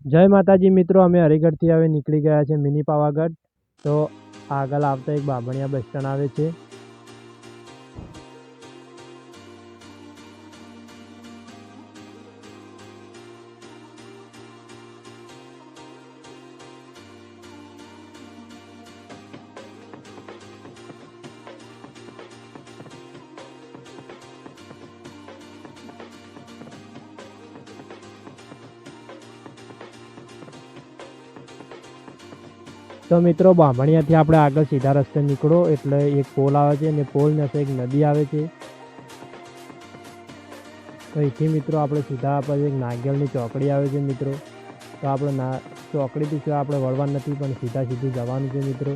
જય માતાજી મિત્રો, અમે હરિગઢથી હવે નીકળી ગયા છે મિની પાવાગઢ. તો આગળ આવતા એક બામણિયા બસ સ્ટેન્ડ આવે છે. તો મિત્રો બામણિયાથી આપણે આગળ સીધા રસ્તે નીકળો એટલે એક પોલ આવે છે અને પોલ પાસે એક નદી આવે છે. તો અહીંથી મિત્રો આપણે સીધા આપણે એક નાગેલની ચોકડી આવે છે મિત્રો. તો આપણે ચોકડીથી સિવાય આપણે વળવાનું નથી, પણ સીધું જવાનું છે મિત્રો.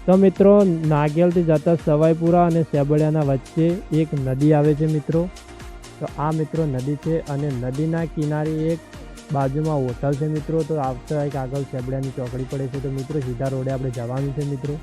તો મિત્રો નાગેલથી જતા સવાઈપુરા અને સેબડિયાના વચ્ચે એક નદી આવે છે મિત્રો. તો આ મિત્રો નદી છે અને નદીના કિનારે એક બાજુમાં હોટલ છે મિત્રો. તો આવતા એક આગળ સેબડિયાની ચોકડી પડે છે. તો મિત્રો સીધા રોડે આપણે જવાનું છે મિત્રો.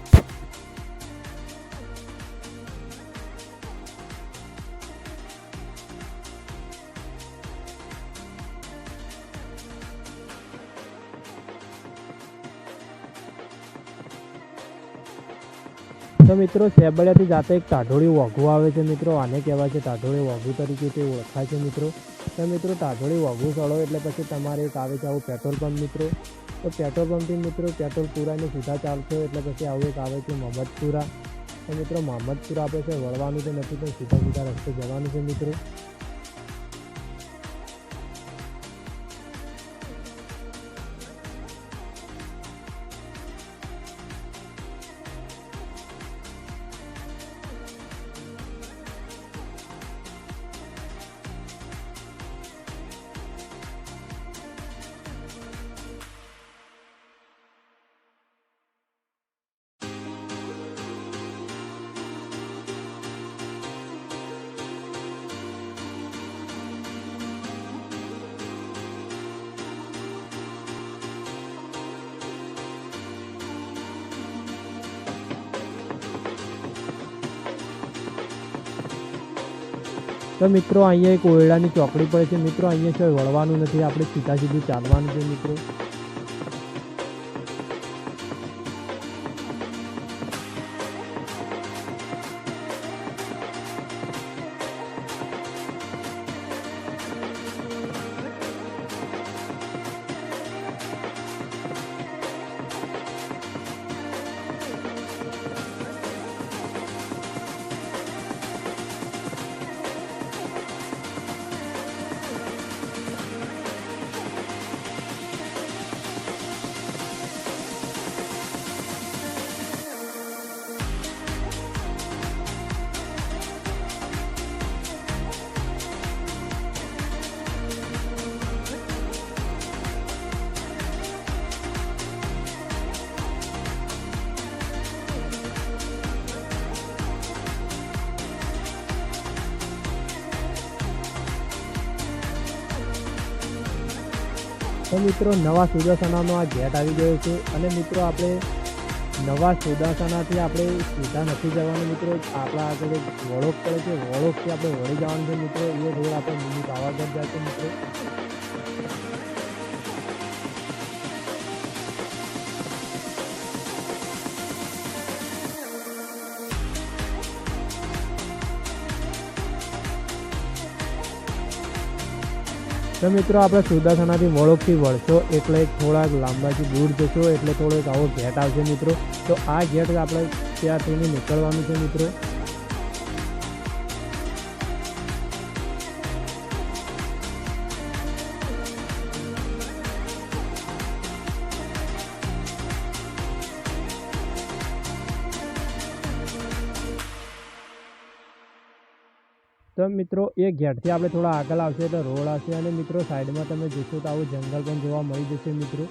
તો મિત્રો સેબડિયાથી જાતે એક ટાઢોળી વાઘું આવે છે મિત્રો. આને કહેવાય છે ટાઢોળી વાઘું તરીકે તે ઓળખાય છે મિત્રો. તો મિત્રો ટાઢોળી વાઘું ચડો એટલે પછી તમારે એક આવે છે આવું પેટ્રોલ પંપ મિત્રો. તો પેટ્રોલ પંપથી મિત્રો પેટ્રોલ પૂરાને સીધા ચાલશો એટલે પછી આવું એક આવે છે મહમ્મદપુરા. તો મિત્રો મહમ્મદપુરા આપણે છે વળવાનું તો નથી, પણ સીધા રસ્તે જવાનું છે મિત્રો. તો મિત્રો અહીંયા એક ઓયડાની ચોકડી પડે છે મિત્રો. અહીંયા છે વળવાનું નથી, આપણે સીધું ચાલવાનું છે મિત્રો. તો મિત્રો નવા સુદર્શનાનો આ ગેટ આવી ગયો છે અને મિત્રો આપણે નવા સુદર્શનાથી આપણે સીધા નથી જવાનું મિત્રો. આપણા આગળ એક વળોક પડે છે, વળોકથી આપણે વળી જવાનું છે મિત્રો. એ રોડ આપણે મિની પાવાગઢ જાય છે મિત્રો. તો મિત્રો આપણે સુદર્શનાથી વળોકથી વળશો એટલે થોડાક લાંબાથી દૂર જશો એટલે થોડો એક આવો ગેટ આવશે મિત્રો. તો આ ગેટ આપણે ત્યાંથી નીકળવાનું છે મિત્રો. તો મિત્રો એ ગેટથી આપણે થોડા આગળ આવશે એટલે રોડ આવશે અને મિત્રો સાઈડમાં તમે જોશો તો આવું જંગલ પણ જોવા મળી જશે મિત્રો.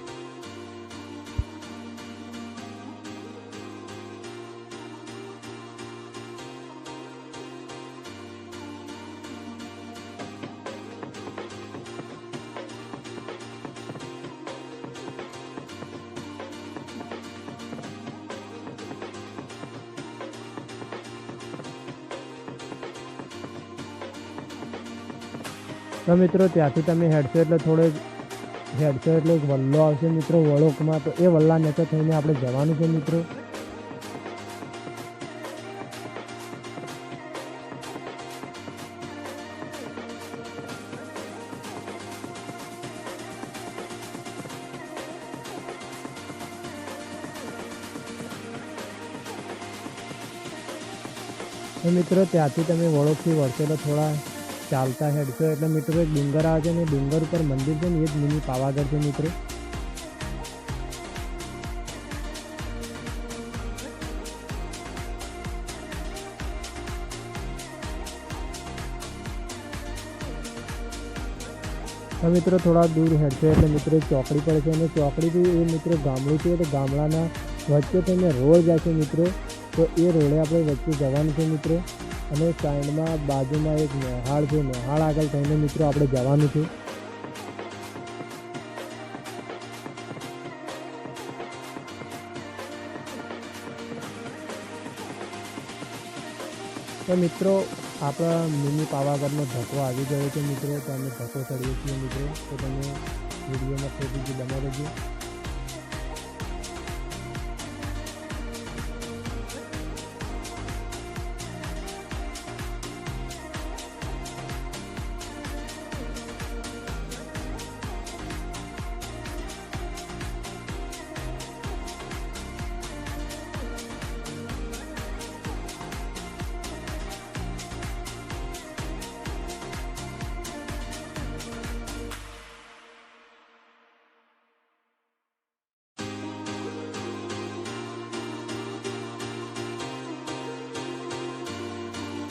તો મિત્રો ત્યાંથી તમે હેડશો એટલે એક વલ્લો આવશે મિત્રો વળોકમાં, તો એ વલ્લા નેચે થઈને આપણે જવાનું છે મિત્રો. તો મિત્રો ત્યાંથી તમે વળોકથી વળશો એટલે થોડા ચાલતા હેડશો એટલે મિત્રો એક ડુંગર આવે છે ને ડુંગર ઉપર મંદિર છે ને એ જ મિની પાવાગઢ છે મિત્રો. તો મિત્રો થોડા દૂર હેડશો એટલે મિત્રો એક ચોકડી પડે છે અને ચોકડીથી એ મિત્રો ગામડું છે, તો ગામડાના વચ્ચે થઈને રોડ જાય છે મિત્રો. તો એ રોડે આપણે વચ્ચે જવાનું છે મિત્રો. અને સાઈડમાં બાજુમાં એક નેહાળ છે, નેહાળ આગળ થઈને મિત્રો આપણે જવાનું છે. તો મિત્રો આપણા મિની પાવાગઢનો ધક્કો આવી ગયો છે મિત્રો. તો અમે ધક્કો ચડીએ છીએ મિત્રો. તો તમે વિડીયોમાં ફોટોથી બનાવી લેજો.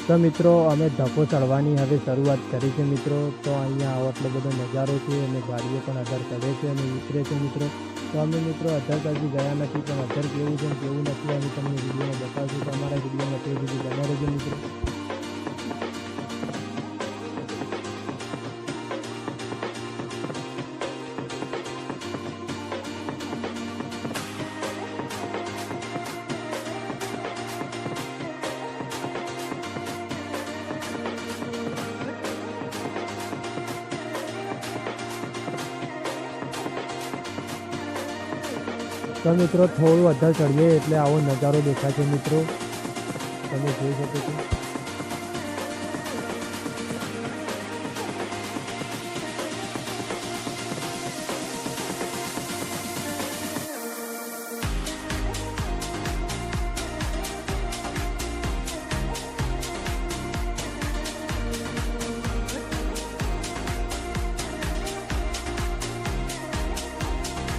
તો મિત્રો અમે ધક્કો ચડવાની હવે શરૂઆત કરી છે મિત્રો. તો અહીંયા આવો એટલો બધો નજારો છે અને ગાડીઓ પણ અધર ચડે છે અને ઉતરે છે મિત્રો. તો અમે મિત્રો અધર હજી ગયા નથી, પણ અધર કેવું છે કેવું નથી અમે તમને વિડીયોમાં બતાવશું. તો અમારા વિડીયોમાં તે સુધી બના રહેજો મિત્રો. તો મિત્રો થોડું અધર ચડીએ એટલે આવો નજારો દેખાય છે મિત્રો. તમે જોઈ શકો છો.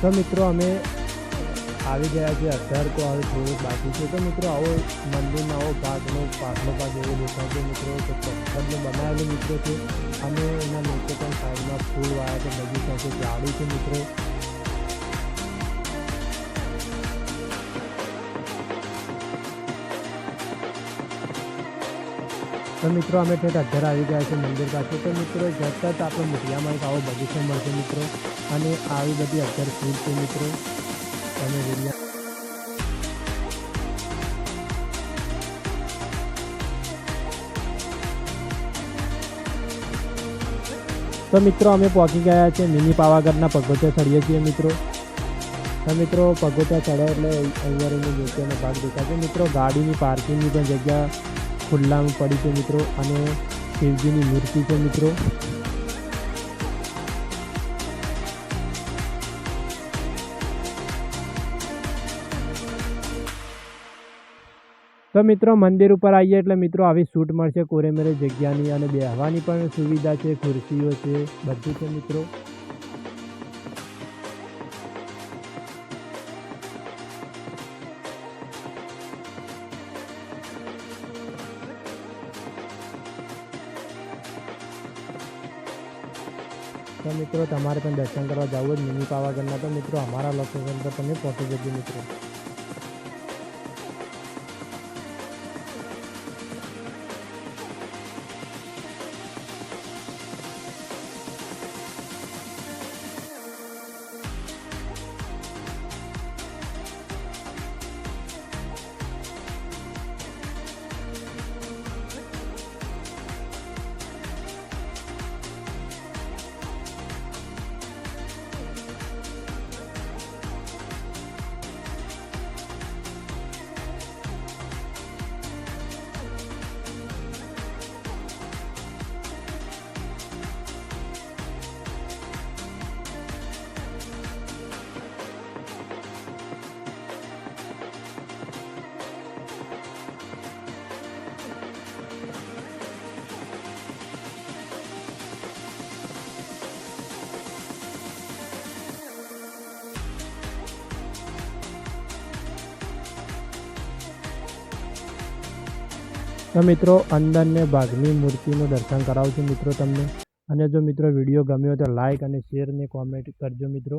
તો મિત્રો અમે આવી ગયા છે અધર. તો હવે થોડુંક બાકી છે. તો મિત્રો આવો મંદિરનો આવો ભાગનો પાછલો ભાગ એવો દેખાય છે મિત્રો. તો પથ્થરનો બનાવેલો મિત્રો છે અને એના નીચે પણ સાઈડમાં ફૂલ વાળા છે, બગીચા છે, ઝાડી છે મિત્રો. તો મિત્રો અમે ઠેઠ અધર આવી ગયા છે મંદિર પાસે. તો મિત્રો જતા જ આપણે મુઠિયામાં એક આવો બગીચો મળશે મિત્રો અને આવી બધી અધર ફૂલ છે મિત્રો. તમે વિડીયો તો મિત્રો અમે પહોંચી ગયા છે મિની પાવાગઢના પગથિયા ચડીએ છીએ મિત્રો. તો મિત્રો પગથિયા ચડે એટલે અહીંયાની જગ્યાનો ભાગ દેખાય છે મિત્રો. ગાડીની પાર્કિંગની પણ જગ્યા ખુલ્લામાં પડી છે મિત્રો અને શિવજીની મૂર્તિ છે મિત્રો. તો મિત્રો મંદિર ઉપર આવીએ એટલે મિત્રો આવી શૂટ મળશે કોરેમેરે જગ્યાની અને બેહવાની પણ સુવિધા છે, ખુરશીઓ છે, બધું છે મિત્રો. તો મિત્રો તમારે પણ દર્શન કરવા જવું જ મિની પાવાગઢના. તો મિત્રો અમારા લોકેશન પર તમે પહોંચી જજો મિત્રો. તો મિત્રો અંદરને ભાગની મૂર્તિનું દર્શન કરાવું છું મિત્રો તમને. અને જો મિત્રો વિડીયો ગમ્યો તો લાઇક અને શેર અને કોમેન્ટ કરજો મિત્રો.